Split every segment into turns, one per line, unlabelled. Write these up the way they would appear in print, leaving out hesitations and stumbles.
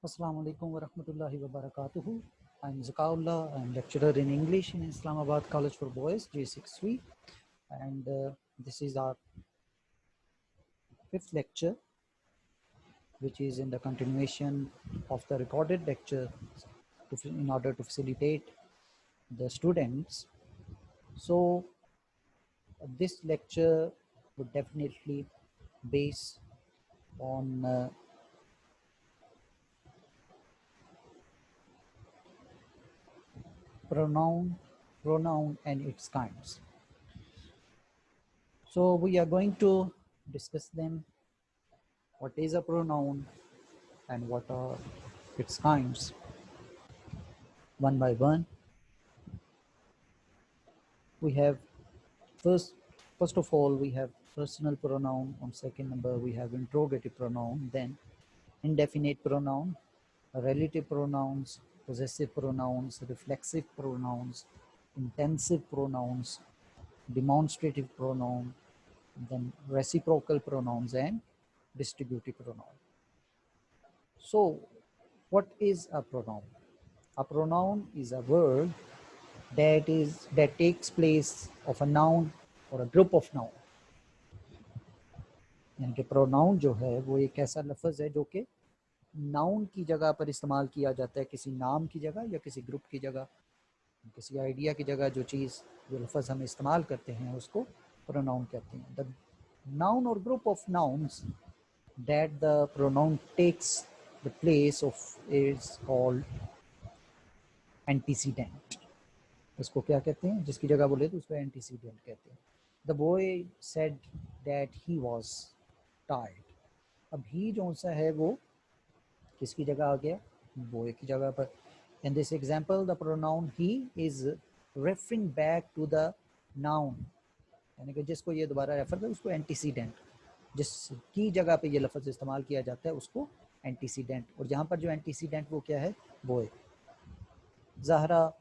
Assalamu alaikum wa rahmatullahi wa barakatuhu. I'm Zakaullah. I'm lecturer in English in Islamabad College for Boys, J63. And this is our fifth lecture, which is in the continuation of the recorded lecture in order to facilitate the students. So this lecture would definitely base on pronoun and its kinds. So we are going to discuss them. What is a pronoun and what are its kinds, one by one. We have first of all we have personal pronoun. On second number we have interrogative pronoun, then indefinite pronoun, relative pronouns, possessive pronouns, reflexive pronouns, intensive pronouns, demonstrative pronoun, then reciprocal pronouns and distributive pronoun. So what is a pronoun? A pronoun is a word that takes place of a noun or a group of noun. यानी कि pronoun जो है वो एक ऐसा लफ्ज़ है जो कि नाउन की जगह पर इस्तेमाल किया जाता है, किसी नाम की जगह या किसी ग्रुप की जगह, किसी आइडिया की जगह जो चीज़ जो लफ्ज़ हम इस्तेमाल करते हैं उसको प्रोनाउन कहते हैं. The noun or group of nouns that the pronoun takes the place of is called antecedent. उसको क्या कहते हैं? जिसकी जगह बोले तो उसको एंटीसीडेंट कहते हैं. The boy said that he was tired. अब ही जो सा है वो किसकी जगह आ गया? बॉय की जगह पर. In this example the pronoun he is referring back to the noun, यानी कि जिसको ये दोबारा रेफर कर उसको एंटीसीडेंट, जिसकी जगह पे ये लफ्ज़ इस्तेमाल किया जाता है उसको एंटीसीडेंट. और यहाँ पर जो एंटीसीडेंट वो क्या है? Boy. Zahra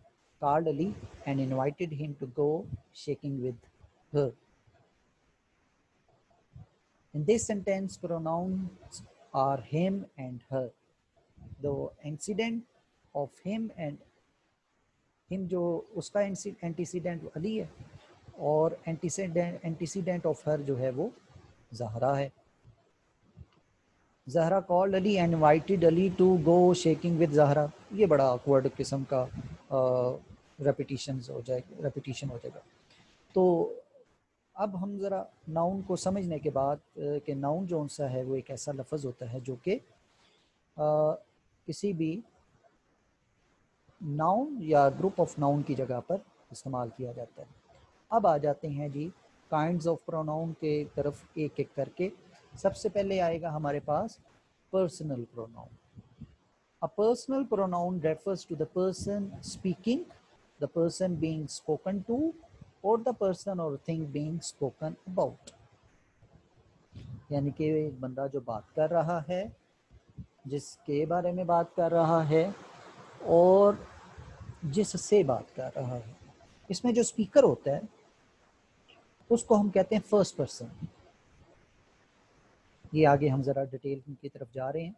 called Ali and invited him to go shaking with her. In this sentence, pronouns are him and her. The incident of him and him जो उसका antecedent अली है और antecedent of her जो है वो ज़हरा है. Zahra called Ali and invited Ali to go shaking with Zahra. ये बड़ा awkward किस्म का रेपिटेशन हो जाएगा. तो अब हम ज़रा नाउन को समझने के बाद कि नाउन जो सा है वो एक ऐसा लफ्ज़ होता है जो कि किसी भी नाउन या ग्रुप ऑफ नाउन की जगह पर इस्तेमाल किया जाता है. अब आ जाते हैं जी काइंड्स ऑफ प्रोनाउन के तरफ एक एक करके. सबसे पहले आएगा हमारे पास personal pronoun. A personal pronoun refers to the person speaking, the person being spoken to or the person or thing being spoken about. यानी कि एक बंदा जो बात कर रहा है, जिसके बारे में बात कर रहा है और जिससे बात कर रहा है. इसमें जो स्पीकर होता है उसको हम कहते हैं फर्स्ट पर्सन. ये आगे हम ज़रा डिटेल की तरफ जा रहे हैं.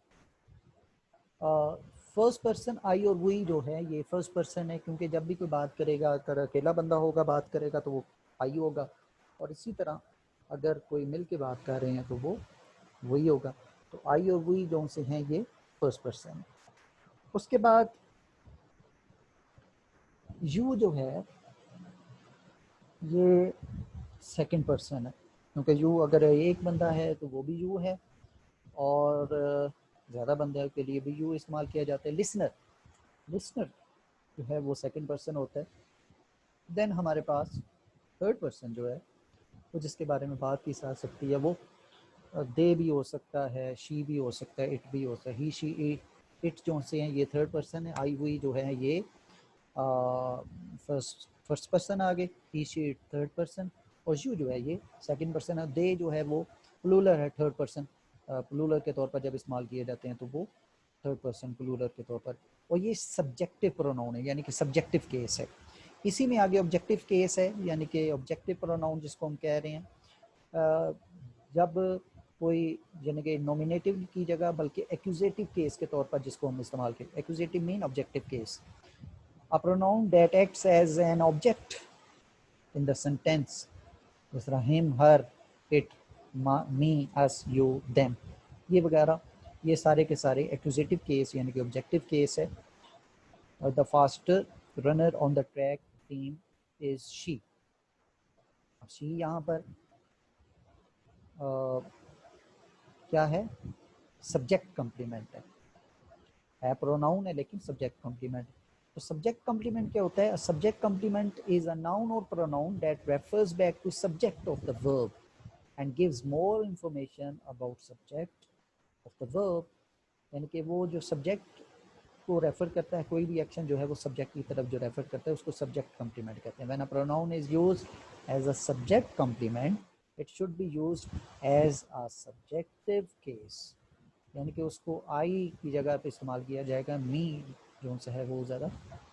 फर्स्ट पर्सन आई और वी जो है ये फर्स्ट पर्सन है, क्योंकि जब भी कोई बात करेगा, अगर अकेला बंदा होगा बात करेगा तो वो आई होगा, और इसी तरह अगर कोई मिल के बात कर रहे हैं तो वो वही होगा. तो आई और वी जो से हैं ये फर्स्ट पर्सन. उसके बाद यू जो है ये सेकंड पर्सन है, क्योंकि यू अगर एक बंदा है तो वो भी यू है और ज़्यादा बंदे के लिए भी यू इस्तेमाल किया जाता है. लिसनर जो है वो सेकंड पर्सन होता है. देन हमारे पास थर्ड पर्सन जो है वो जिसके बारे में बात की जा सकती है वो दे भी हो सकता है, शी भी हो सकता है, इट भी हो सकता है. ही शी इट जो से हैं ये थर्ड पर्सन है. आई हुई जो है ये फर्स्ट पर्सन आ गए. ही शी इट थर्ड पर्सन और यू जो है ये सेकंड पर्सन है. दे जो है वो प्लूरल है, थर्ड पर्सन प्लूरल के तौर पर जब इस्तेमाल किए जाते हैं तो वो थर्ड पर्सन प्लूरल के तौर पर. और ये सब्जेक्टिव प्रोनाउन है, यानी कि सब्जेक्टिव केस है. इसी में आगे ऑब्जेक्टिव केस है, यानी कि ऑब्जेक्टिव प्रोनाउन जिसको हम कह रहे हैं. जब कोई यानी कि नॉमिनेटिव की जगह बल्कि एक्यूजेटिव केस के तौर पर जिसको हम इस्तेमाल करते हैं। Accusative mean objective case, a pronoun that acts as an object in the sentence, जिस तरह him, her, it, me, us, you, them, ये वगैरह, ये सारे के सारे एक्यूजेटिव केस यानी कि ऑब्जेक्टिव केस है। The faster runner on the track team is she. She यहाँ पर क्या है, सब्जेक्ट कम्प्लीमेंट है प्रोनाउन है लेकिन सब्जेक्ट कम्प्लीमेंट। तो सब्जेक्ट कम्प्लीमेंट क्या होता है? Subject complement is a noun or pronoun that refers back to subject of the verb and gives more information about subject of the verb. यानी कि वो जो सब्जेक्ट को रेफर करता है, कोई भी एक्शन जो है वो सब्जेक्ट की तरफ जो रेफर करता है उसको सब्जेक्ट कम्प्लीमेंट कहते हैं। When a pronoun is used as a subject complement it should be used as a subjective case, यानी कि उसको आई की जगह पे इस्तेमाल किया जाएगा। मी जो सा है वो ज़्यादा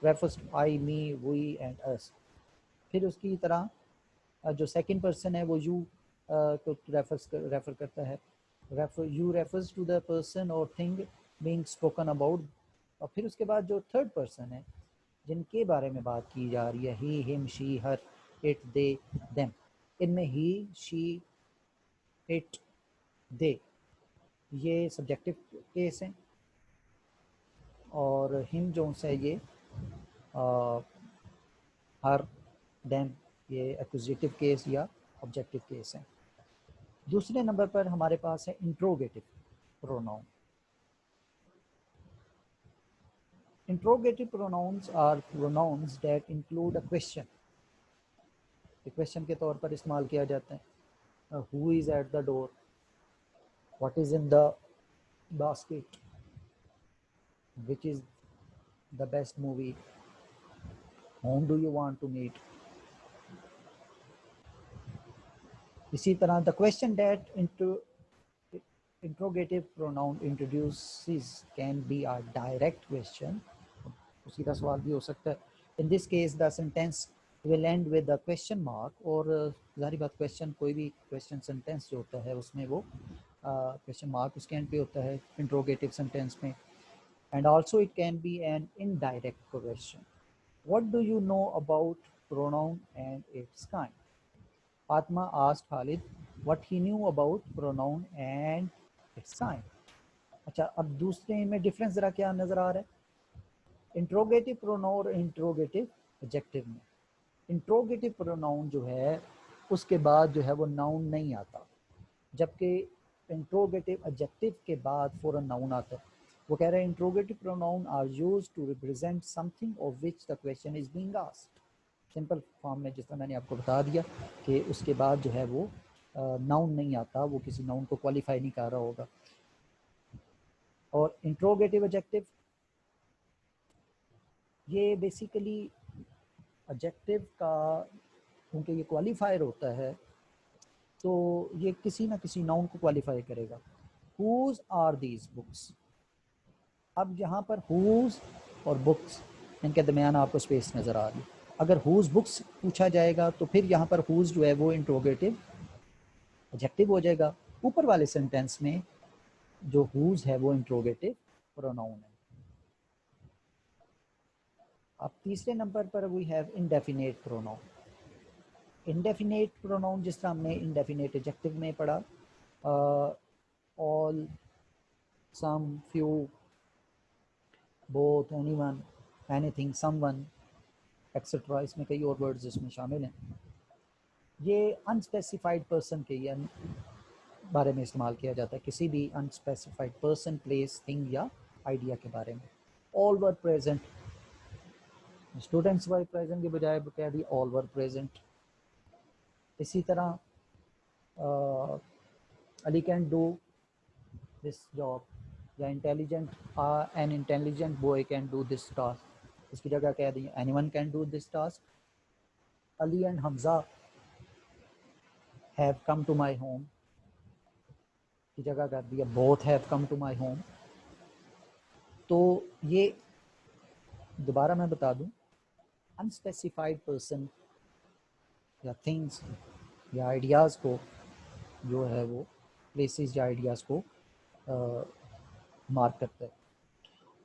refers to I, me, we and us. फिर उसकी तरह जो सेकंड पर्सन है वो यू को रेफर करता है। You refers to the person or thing being spoken about. और फिर उसके बाद जो थर्ड पर्सन है जिनके बारे में बात की जा रही है, he, him, she, her, it, they, them, इनमें ही, शी, इट, दे ये सब्जेक्टिव केस हैं और हिम जो है ये हर, देम ये एक्यूजेटिव केस या ऑब्जेक्टिव केस हैं। दूसरे नंबर पर हमारे पास है interrogative pronoun. Interrogative pronouns are pronouns that include a question. Question के तौर पर इस्तेमाल किया जाता है। Who is at the door, what is in the basket, which is the best movie, whom do you want to meet। इसी तरह the question that interrogative pronoun introduces can be a direct question, सीधा सवाल भी हो सकता है। In this case the sentence will and with the question mark, और जाहिर बात क्वेश्चन कोई भी क्वेश्चन सेंटेंस जो होता है उसमें वो क्वेश्चन मार्क उसके एंड पे होता है इंट्रोगेटिव सेंटेंस में। And also it can be an indirect question, what do you know about pronoun and it's kind. Fatma asked Khalid what he knew about pronoun and its kind। अच्छा, अब दूसरे में difference ज़रा क्या नज़र आ रहा है इंट्रोगेटिव प्रोनाउन और इंट्रोगेटिव एडजेक्टिव में। इंट्रोगेटिव प्रोनाउन जो है उसके बाद जो है वो नाउन नहीं आता, जबकि इंट्रोगेटिव एडजेक्टिव के बाद फ़ौरन नाउन आता है। वो कह रहे हैं interrogative pronoun are used to represent something of which the question is being asked. Simple form में जिस तरह मैंने आपको बता दिया कि उसके बाद जो है वो नाउन नहीं आता, वो किसी नाउन को क्वालिफाई नहीं कर रहा होगा। और इंट्रोगेटिव एडजेक्टिव ये बेसिकली एडजेक्टिव का, क्योंकि ये क्वालिफायर होता है तो ये किसी ना किसी नाउन को क्वालिफाई करेगा। Whose are these books. अब यहाँ पर हुज और बुक्स इनके दरमियान आपको स्पेस नज़र आ रही है। अगर हुज बुक्स पूछा जाएगा तो फिर यहाँ पर हुज जो है वो इंट्रोगेटिव एडजेक्टिव हो जाएगा। ऊपर वाले सेंटेंस में जो हुज है वो इंट्रोगेटिव प्रोनाउन है। अब तीसरे नंबर पर we have indefinite pronoun. Indefinite pronoun जिस तरह हमने इंडेफिनेट एडजेक्टिव में पढ़ा, all, some, few, both, anyone, anything, someone etcetera, इसमें कई और वर्ड्स इसमें शामिल हैं। ये अनस्पेसिफाइड पर्सन के बारे में इस्तेमाल किया जाता है, किसी भी अनस्पेसिफाइड पर्सन, प्लेस, थिंग या आइडिया के बारे में। All were present, students were present के बजाय कह दी ऑल वर प्रेजेंट। इसी तरह Ali can do this job, या intelligent an intelligent boy can do this task, इसकी जगह कह दी anyone can do this task. Ali and Hamza have come to my home की जगह कर दिया both have come to my home. तो ये दोबारा मैं बता दूं, अनस्पेसिफाइड पर्सन या थिंग्स या आइडियाज़ को जो है वो प्लेसेस या आइडियाज़ को मार्क करता है।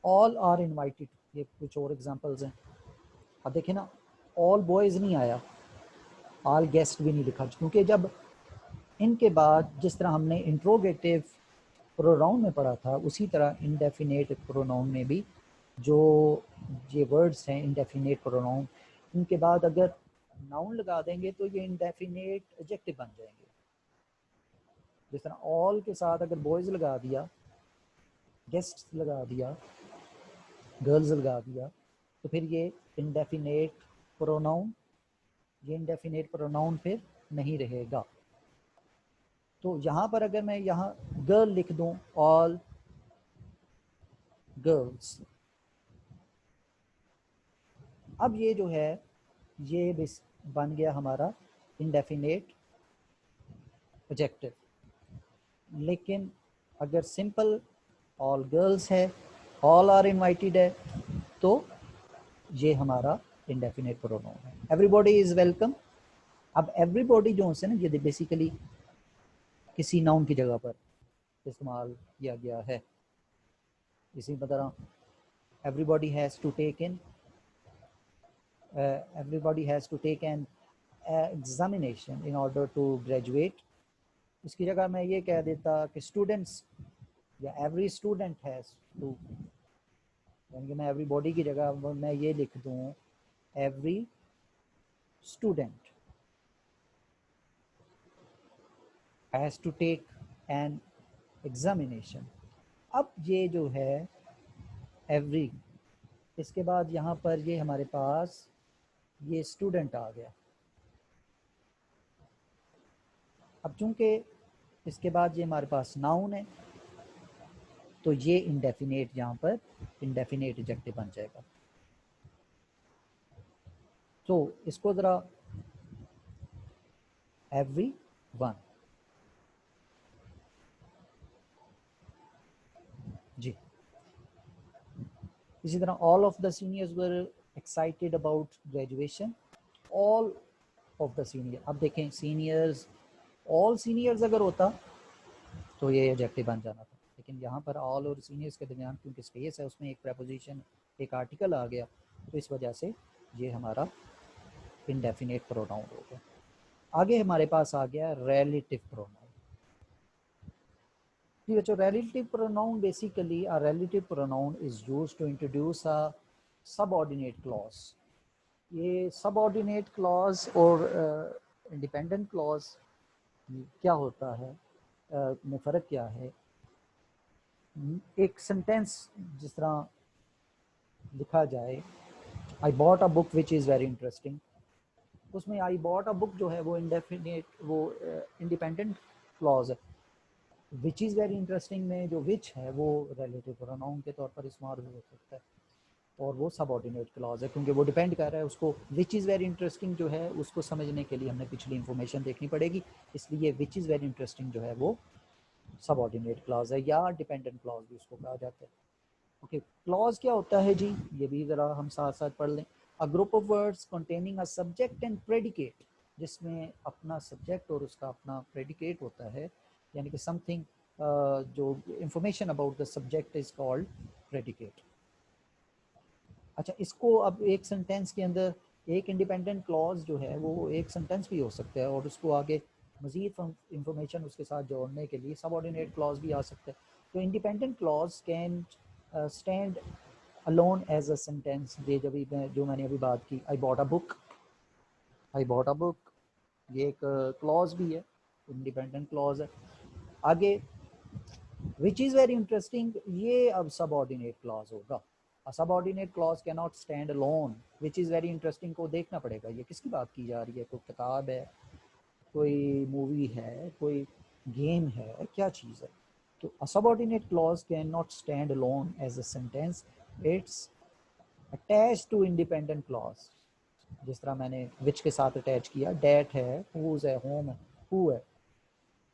ऑल आर इनवाइटेड, ये कुछ और एग्जांपल्स हैं। अब देखिए ना, ऑल बॉयज़ नहीं आया, ऑल गेस्ट भी नहीं लिखा, क्योंकि जब इनके बाद जिस तरह हमने इंट्रोगेटिव प्रोनाउन में पढ़ा था, उसी तरह इंडेफिनेट प्रोनाउन में भी जो ये वर्ड्स हैं इंडेफिनेट प्रोनाउन, इनके बाद अगर नाउन लगा देंगे तो ये इंडेफिनेट एडजेक्टिव बन जाएंगे। जिस तरह ऑल के साथ अगर बॉयज़ लगा दिया, गेस्ट्स लगा दिया, गर्ल्स लगा दिया, तो फिर ये इंडेफिनेट प्रोनाउन, ये इंडेफिनेट प्रोनाउन फिर नहीं रहेगा। तो यहाँ पर अगर मैं यहाँ गर्ल लिख दूँ, ऑल गर्ल्स, अब ये जो है ये बन गया हमारा इंडेफिनेट एडजेक्टिव। लेकिन अगर सिंपल ऑल गर्ल्स है, ऑल आर इनवाइटेड है, तो ये हमारा इंडेफिनेट प्रोनाउन है। Everybody is welcome. अब एवरीबॉडी जो है ना, ये बेसिकली किसी नाउन की जगह पर इस्तेमाल किया गया है। इसी तरह everybody has to take in, everybody has to take an examination in order to graduate। इसकी जगह मैं ये कह देता कि स्टूडेंट्स या एवरी स्टूडेंट हैज़ टू, यानी कि मैं एवरीबॉडी की जगह मैं ये लिख दूँ every student has to take an examination. अब ये जो है एवरी, इसके बाद यहाँ पर ये हमारे पास ये स्टूडेंट आ गया। अब चूंकि इसके बाद ये हमारे पास नाउन है, तो ये इंडेफिनेट यहाँ पर इंडेफिनेट एडजेक्टिव बन जाएगा। तो इसको ज़रा एवरी वन जी। इसी तरह all of the seniors were excited about graduation, all of the senior. अब देखें सीनियर्स, ऑल सीनियर्स अगर होता तो ये एडजेक्टिव बन जाना था, लेकिन यहाँ पर ऑल और सीनियर्स के दरमियान क्योंकि स्पेस है, उसमें एक प्रेपोजिशन, एक आर्टिकल आ गया, तो इस वजह से ये हमारा इंडेफिनेट प्रोनाउन हो गया। आगे हमारे पास आ गया रिलेटिव प्रोनाउन। जी बच्चों, relative pronoun basically a relative pronoun is used to introduce a subordinate clause. ये सबऑर्डिनेट क्लॉज और इंडिपेंडेंट क्लॉज क्या होता है, में फ़र्क क्या है। एक सेंटेंस जिस तरह लिखा जाए, आई bought a book which is very interesting, उसमें आई बॉट अ बुक जो है वो इंडेफिनेट, वो इंडिपेंडेंट क्लॉज है। विच इज़ वेरी इंटरेस्टिंग में जो विच है वो रिलेटिव प्रोनाउन के तौर पर इस्तेमाल हो सकता है, और वो सबऑर्डिनेट क्लॉज है क्योंकि वो डिपेंड कर रहा है उसको। विच इज़ वेरी इंटरेस्टिंग जो है उसको समझने के लिए हमने पिछली इंफॉर्मेशन देखनी पड़ेगी, इसलिए विच इज़ वेरी इंटरेस्टिंग जो है वो सबऑर्डिनेट क्लॉज है, या डिपेंडेंट क्लॉज भी उसको कहा जाता है। ओके, क्लॉज क्या होता है जी, ये भी ज़रा हम साथ साथ पढ़ लें। A group of words containing a subject and predicate, जिसमें अपना सब्जेक्ट और उसका अपना प्रेडिकेट होता है, यानी कि समथिंग जो information about the subject is called predicate. अच्छा, इसको अब एक सेंटेंस के अंदर एक इंडिपेंडेंट क्लॉज जो है वो एक सेंटेंस भी हो सकता है, और उसको आगे मज़ीद इंफॉर्मेशन उसके साथ जोड़ने के लिए सबऑर्डिनेट क्लॉज भी आ सकता है। तो independent clause can stand alone as a sentence. ये जो मैंने अभी बात की, I bought a book, I bought a book, ये एक क्लॉज भी है, इंडिपेंडेंट क्लॉज है। आगे विच इज़ वेरी इंटरेस्टिंग, ये अब सबऑर्डिनेट क्लॉज होगा। Subordinate clause can not stand alone. Which is very interesting को देखना पड़ेगा ये किसकी बात की जा रही है, कोई किताब है, कोई मूवी है, कोई गेम है, क्या चीज़ है। तो a subordinate clause cannot stand alone as a sentence, it's attached to independent clause। जिस तरह मैंने which के साथ अटैच किया, that है, whose है, whom है, who है,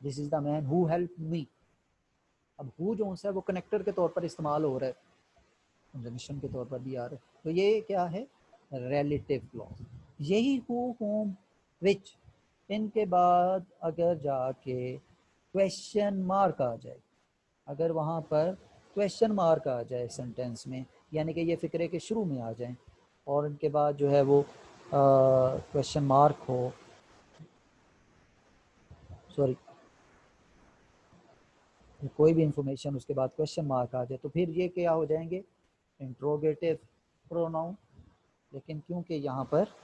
this is the man who helped me। अब who जो है वो कनेक्टर के तौर पर इस्तेमाल हो रहा है, कंजंक्शन के तौर पर भी आ रहा है, तो ये क्या है, रिलेटिव क्लॉज। यही who, whom, which, इनके बाद अगर जाके क्वेश्चन मार्क आ जाए, अगर वहाँ पर क्वेश्चन मार्क आ जाए सेंटेंस में, यानी कि ये फ़िक्रे के शुरू में आ जाए और इनके बाद जो है वो क्वेश्चन मार्क हो, सॉरी कोई भी इंफॉर्मेशन उसके बाद क्वेश्चन मार्क आ जाए, तो फिर ये क्या हो जाएंगे, इंट्रोगेटिव प्रोनाउन। लेकिन क्योंकि यहाँ पर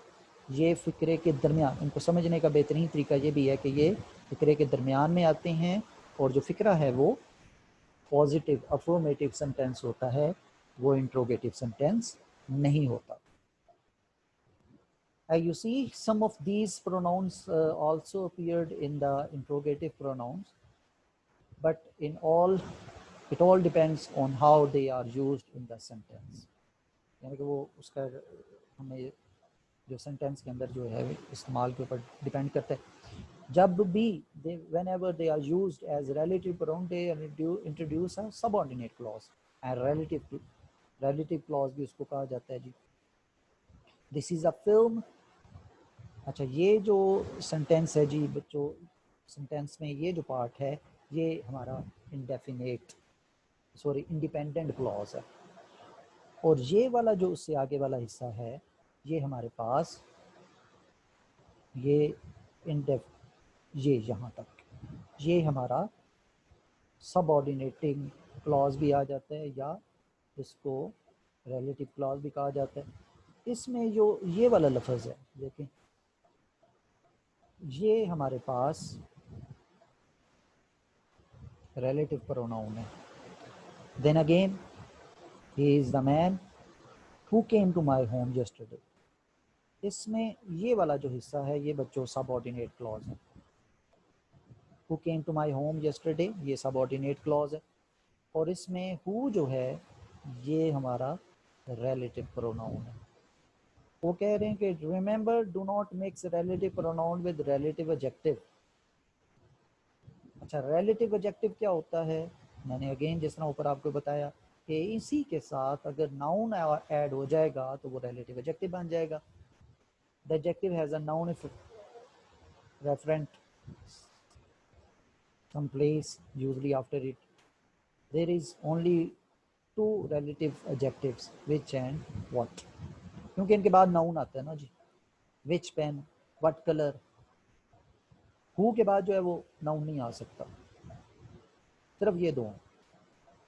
ये फ़िक्रे के दरमियान, इनको समझने का बेहतरीन तरीका ये भी है कि ये फ़िक्रे के दरमियान में आते हैं, और जो फ़िक्रा है वो पॉजिटिव अफर्मेटिव सेंटेंस होता है, वो इंट्रोगेटिव सेंटेंस नहीं होता। You see some of these pronouns also appeared in the interrogative pronouns, but in all it all depends on how they are used in the sentence, यानी कि वो उसका हमें जो सेंटेंस के अंदर जो है इस्तेमाल के ऊपर डिपेंड करता है। जब भी they whenever they are used as relative pronoun they introduce a subordinate clause, and relative clause भी उसको कहा जाता है जी। This is a film. अच्छा, ये जो सेंटेंस है जी बच्चों, सेंटेंस में ये जो पार्ट है ये हमारा इंडिपेंडेंट क्लॉज है, और ये वाला जो उससे आगे वाला हिस्सा है ये हमारे पास ये ये यहाँ तक ये हमारा सबऑर्डिनेटिंग क्लॉज भी आ जाता है, या इसको रिलेटिव क्लॉज भी कहा जाता है। इसमें जो ये वाला लफ्ज़ है देखें, ये हमारे पास रिलेटिव प्रोनाउन है। Then again he is the man who came to my home yesterday, इसमें ये वाला जो हिस्सा है ये बच्चों सबऑर्डिनेट क्लॉज है। Who came to my home yesterday ये सबऑर्डिनेट क्लॉज है, और इसमें हु जो है ये हमारा रिलेटिव प्रोनाउन है। वो कह रहे हैं कि remember do not mix relative pronoun with relative adjective. अच्छा, रिलेटिव एडजेक्टिव क्या होता है, मैंने अगेन जिस तरह ऊपर आपको बताया कि इसी के साथ अगर नाउन ऐड हो जाएगा तो वो रिलेटिव एडजेक्टिव बन जाएगा। The adjective has a noun referent some place usually after it. There is only two relative adjectives, which and what, क्योंकि इनके बाद नाउन आता है ना जी, which pen, what color। who के बाद जो है वो नाउन नहीं आ सकता, सिर्फ ये दो,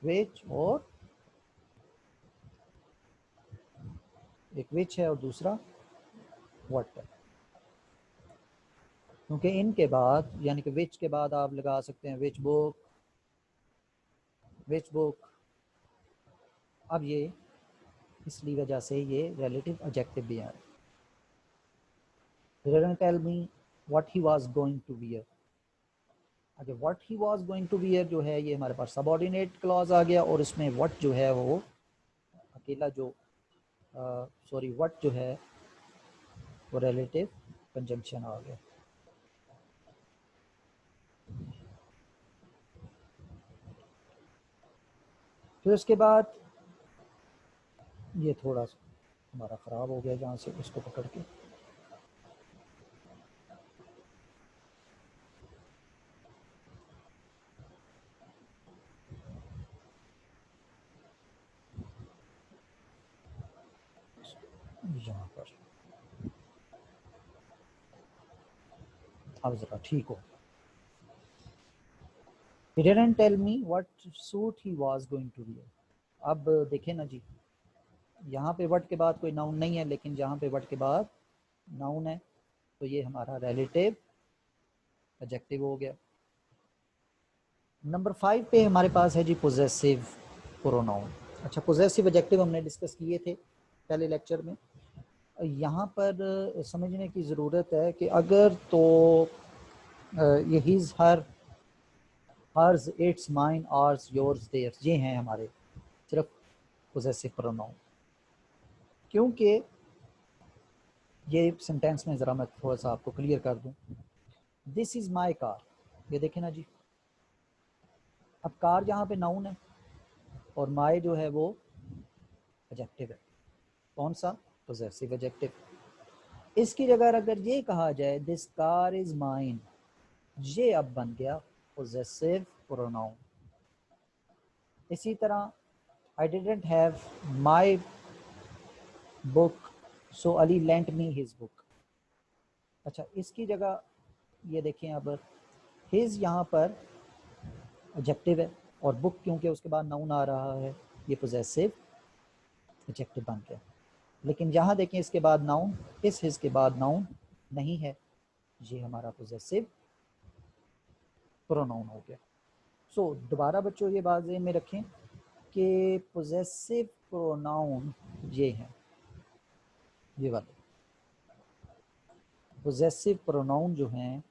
which और एक which है और दूसरा what है, क्योंकि इनके बाद यानी कि which के बाद आप लगा सकते हैं which book। अब ये इसलिए वजह से ये रिलेटिव एडजेक्टिव भी है। He didn't tell me what he was going to wear। अच्छा, what he was going to wear जो है ये हमारे पास सबऑर्डिनेट क्लॉज आ गया, और इसमें what जो है वो अकेला जो what जो है वो रिलेटिव कंजंक्शन आ गया। फिर उसके बाद ये थोड़ा सा हमारा ख़राब हो गया जहाँ से उसको पकड़ के, यहाँ पर अब ज़रा ठीक हो। He didn't tell me what suit he was going to wear। अब देखें ना जी, यहाँ पे what के बाद कोई नाउन नहीं है, लेकिन जहाँ पे what के बाद नाउन है तो ये हमारा रिलेटिव एडजेक्टिव हो गया। नंबर 5 पे हमारे पास है जी पोजेसिव प्रोनाउन। अच्छा, पोजेसिव एडजेक्टिव हमने डिस्कस किए थे पहले लेक्चर में। यहाँ पर समझने की ज़रूरत है कि अगर तो ये his her hers its mine ours yours theirs ये हैं हमारे सिर्फ पोजेसिव प्रोनाउन, क्योंकि ये सेंटेंस में ज़रा मैं थोड़ा सा आपको क्लियर कर दूँ। दिस इज़ माई कार, ये देखें ना जी, अब कार यहाँ पे नाउन है और माई जो है वो एडजेक्टिव है। कौन सा? Possessive adjective. इसकी जगह अगर ये कहा जाए दिस कार इज़ माइन, ये अब बन गया possessive pronoun. इसी तरह I didn't have my book, so Ali lent me his book. अच्छा, इसकी जगह ये देखें अब his यहाँ पर एडजेक्टिव है और बुक क्योंकि उसके बाद नाउन आ रहा है, ये पोजेसिव एडजेक्टिव बन गया। लेकिन यहाँ देखें इसके बाद नाउन, इस हिज के बाद नाउन नहीं है, ये हमारा पोजेसिव प्रोनाउन हो गया। सो दोबारा बच्चों ये बात ज़हन में रखें कि पोजेसिव प्रोनाउन ये हैं, ये वाले पोजेसिव प्रोनाउन जो हैं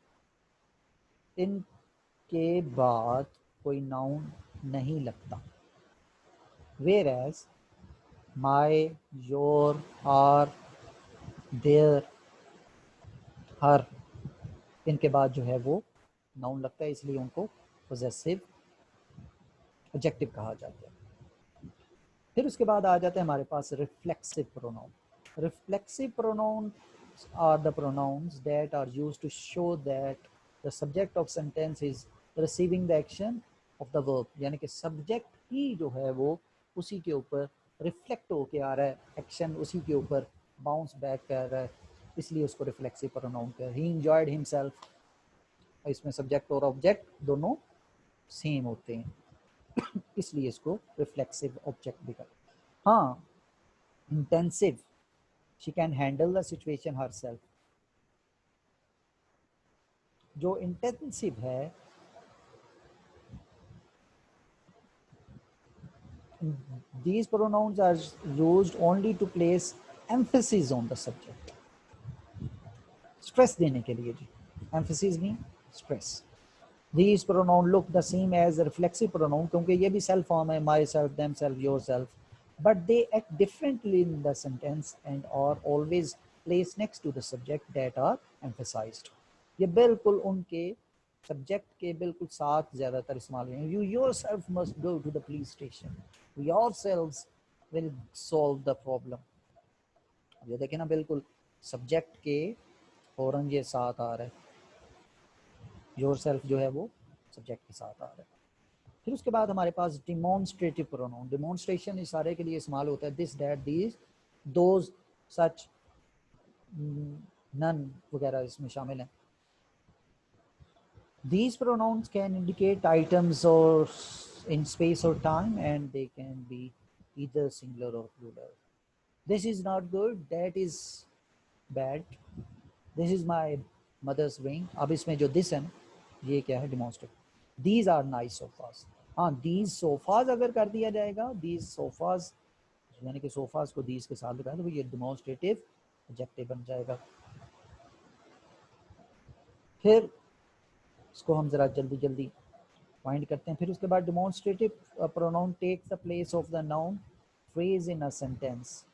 इनके बाद कोई नाउन नहीं लगता। Whereas my, your, our, their, her, इनके बाद जो है वो नाउन लगता है, इसलिए उनको पोजेसिव एडजेक्टिव कहा जाता है। फिर उसके बाद आ जाते हैं हमारे पास reflexive pronoun. Reflexive pronouns are the pronouns that are used to show that the subject of sentence is receiving the action of the verb, यानी कि सब्जेक्ट ही जो है वो उसी के ऊपर रिफ्लेक्ट होके आ रहा है, एक्शन उसी के ऊपर बाउंस बैक कर रहा है, इसलिए उसको रिफ्लेक्सिव प्रोनाउन कहते हैं। ही एंजॉयड हिमसेल्फ, इसमें सब्जेक्ट और ऑब्जेक्ट दोनों सेम होते हैं इसलिए इसको रिफ्लेक्सिव ऑब्जेक्ट भी कहते हैं। हाँ, intensive, she can handle the situation herself. जो इंटेंसिव है these pronouns are used only to place emphasis on the subject, stress देने के लिए जी, emphasis mean stress। These pronoun look the same as the reflexive pronoun क्योंकि ये भी self form है, myself, themself, yourself, but they act differently in the sentence and are always placed next to the subject that are emphasized। ये बिल्कुल उनके subject के बिल्कुल साथ ज़्यादातर इस्तेमाल हैं। You yourself must go to the police station, yourselves will solve the problem। ये देखें ना, बिल्कुल सब्जेक्ट के फौरन ये साथ आ रहा है, योरसेल्फ जो है वो सब्जेक्ट के साथ आ रहा है। फिर उसके बाद हमारे पास डिमॉन्स्ट्रेटिव प्रोनाउन। डिमॉन्स्ट्रेशन इशारे के लिए इस्तेमाल होता है, this, that, these, those, such, none वगैरह इसमें शामिल हैं। These pronouns can indicate items or in space or time and they can be either singular or plural। This is not good, that is bad, this is my mother's ring। अब इसमें जो this है ये क्या है, demonstrative। These are nice sofas। हाँ, these sofas अगर कर दिया जाएगा, these sofas यानी कि सोफास को these के साथ लगाया तो ये demonstrative adjective बन जाएगा। फिर इसको हम ज़रा जल्दी जल्दी फाइंड करते हैं। फिर उसके बाद demonstrative pronoun takes the place of the noun phrase in a sentence.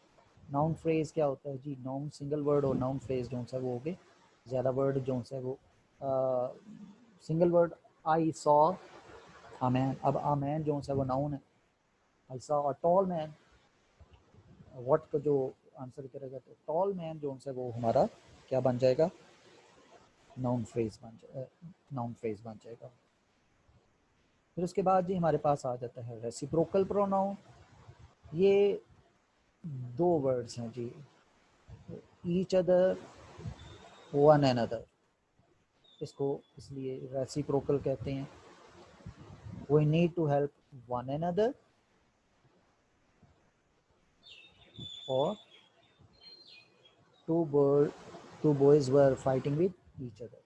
Noun phrase क्या होता है जी, नाउन सिंगल वर्ड और नाउन फ्रेज जो है वो हो गए ज़्यादा वर्ड जो है वो single word. I saw a man, अब अ मैन जो है वो नाउन है, I saw a tall man, what को जो आंसर करेगा तो टॉल मैन जो है वो हमारा क्या बन जाएगा, नाउन फ्रेज बन जाएगा। फिर उसके बाद जी हमारे पास आ जाता है रेसिप्रोकल प्रोनाउन। ये दो वर्ड्स हैं जी, each other, one and other, इसको इसलिए रेसिप्रोकल कहते हैं। We need to help one and other और two boys were fighting with each other.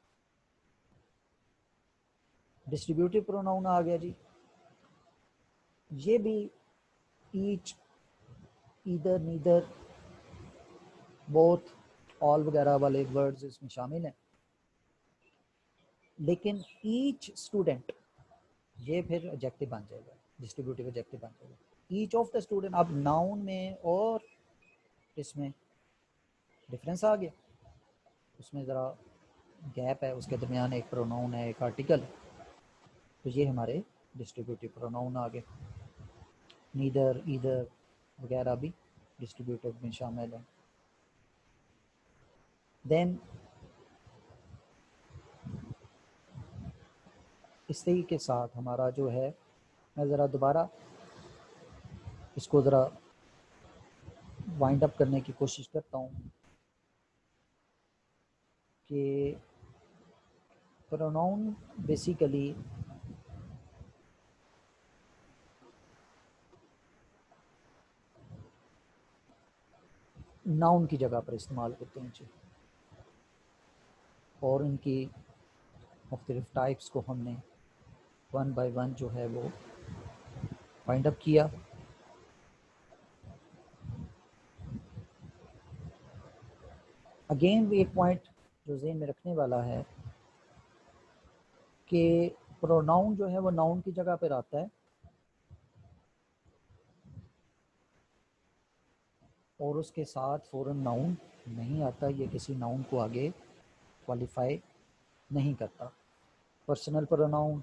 Distributive pronoun आ गया जी, ये भी each, either, neither, both, all वगैरह वाले वर्ड्स इसमें शामिल हैं। लेकिन ईच स्टूडेंट ये फिर एडजेक्टिव बन जाएगा, डिस्ट्रीब्यूटिव एडजेक्टिव बन जाएगा। ईच ऑफ द स्टूडेंट, अब नाउन में और इसमें डिफरेंस आ गया, उसमें ज़रा गैप है, उसके दरमियान एक प्रोनाउन है, एक आर्टिकल, तो ये हमारे डिस्ट्रीब्यूटिव प्रोनाउन आ गए। नीदर, ईदर वगैरह भी डिस्ट्रीब्यूटिव में शामिल है। देन इसी के साथ हमारा जो है, मैं ज़रा दोबारा इसको ज़रा वाइंड अप करने की कोशिश करता हूँ कि प्रोनाउन बेसिकली नाउन की जगह पर इस्तेमाल होते हैं जी, और इनकी मुख्तलिफ टाइप्स को हमने वन बाय वन जो है वो फाइंड अप किया। अगेन एक पॉइंट जो ज़हन में रखने वाला है कि प्रोनाउन जो है वो नाउन की जगह पर आता है, और उसके साथ फ़ौरन नाउन नहीं आता, ये किसी नाउन को आगे क्वालिफाई नहीं करता। Personal pronoun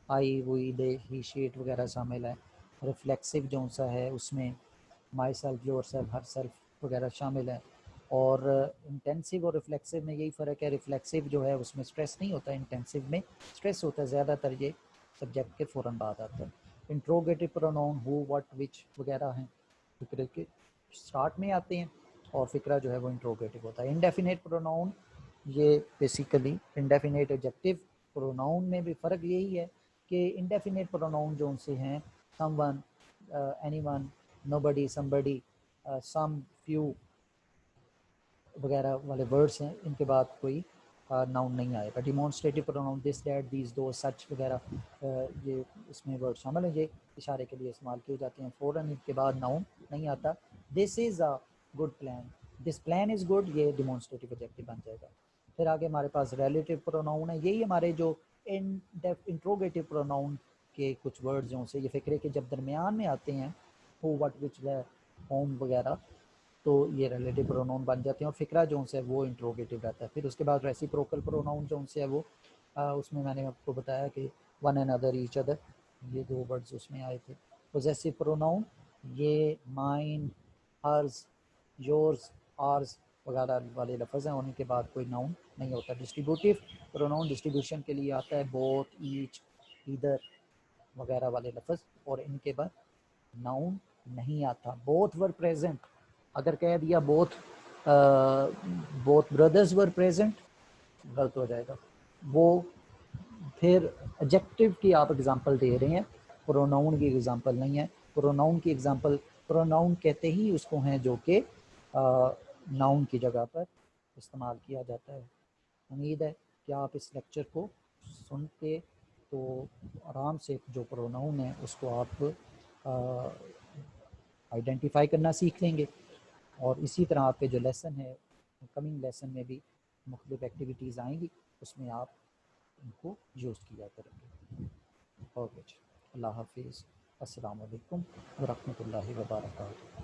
I, we, they, he, she, it वगैरह शामिल है। रिफ्लेक्सिव जो सा है उसमें myself, yourself, herself वगैरह शामिल है। और इंटेंसिव और रिफ्लेक्सिव में यही फ़र्क है, रिफ्लेक्सिव जो है उसमें स्ट्रेस नहीं होता, इंटेंसिव में स्ट्रेस होता है। ज़्यादातर ये सब्जेक्ट के फ़ौरन बाद आता है। इंट्रोगेटिव प्रोनाउन हु, व्हाट, विच वगैरह हैं, फिक्रे के स्टार्ट में आते हैं, और फिक्रा जो है वो इंट्रोगेटिव होता है। इंडेफिनेट प्रोनाउन ये बेसिकली इंडेफिनेट एडजेक्टिव प्रोनाउन में भी फ़र्क यही है कि इंडेफिनेट प्रोनाउन जो उनसे हैं समवन, एनीवन, नोबडी, समबडी, सम, फ्यू वगैरह वाले वर्ड्स हैं, इनके बाद कोई नाउन नहीं आएगा। Demonstrative pronoun this, that, these, दो, सच वगैरह ये इसमें वर्ड शामिल है, ये इशारे के लिए इस्तेमाल किए जाते हैं। फ़ौरन इनके बाद नाउन नहीं आता। This is a good plan, this plan is good, ये डिमॉन्स्ट्रेटिव एडजेक्टिव बन जाएगा। फिर आगे हमारे पास रिलेटिव प्रोनाउन है। यही हमारे जो इंट्रोगेटिव प्रोनाउन के कुछ वर्ड्स हैं उनसे ये फ़िक्रे के जब दरमियान में आते हैं, who, what, which, where, whom वगैरह, तो ये रिलेटिव प्रोनाउन बन जाते हैं, और फिक्रा जो है वो इंट्रोगेटिव रहता है। फिर उसके बाद रेसिप्रोकल प्रोनाउन जो है वो उसमें मैंने आपको बताया कि one and other, each other, ये दो वर्ड्स उसमें आए थे। पोजेसिव प्रोनाउन ये माइन, हर्स, योर्स, आर्स वगैरह वाले लफ्ज़ हैं, और उनके बाद कोई नाउन नहीं होता। डिस्ट्रीब्यूटिव प्रोनाउन डिस्ट्रीब्यूशन के लिए आता है, बोथ, ईच, ईदर वगैरह वाले लफ्ज़, और इनके बाद नाउन नहीं आता। बोथ वर प्रेजेंट, अगर कह दिया both both brothers were present, गलत हो जाएगा वो। फिर एडजेक्टिव की आप एग्जांपल दे रहे हैं, प्रोनाउन की एग्जांपल नहीं है। प्रोनाउन की एग्जांपल, प्रोनाउन कहते ही उसको हैं जो कि नाउन की जगह पर इस्तेमाल किया जाता है। उम्मीद है कि आप इस लेक्चर को सुन के तो आराम से जो प्रोनाउन है उसको आप आइडेंटिफाई करना सीख लेंगे, और इसी तरह आपके जो लेसन है, कमिंग लेसन में भी मुख्तलिफ एक्टिविटीज़ आएंगी, उसमें आप इनको यूज़ किया करेंगे। ओके, अल्लाह हाफिज़, अस्सलाम वालेकुम व रहमतुल्लाहि व बरकातहू।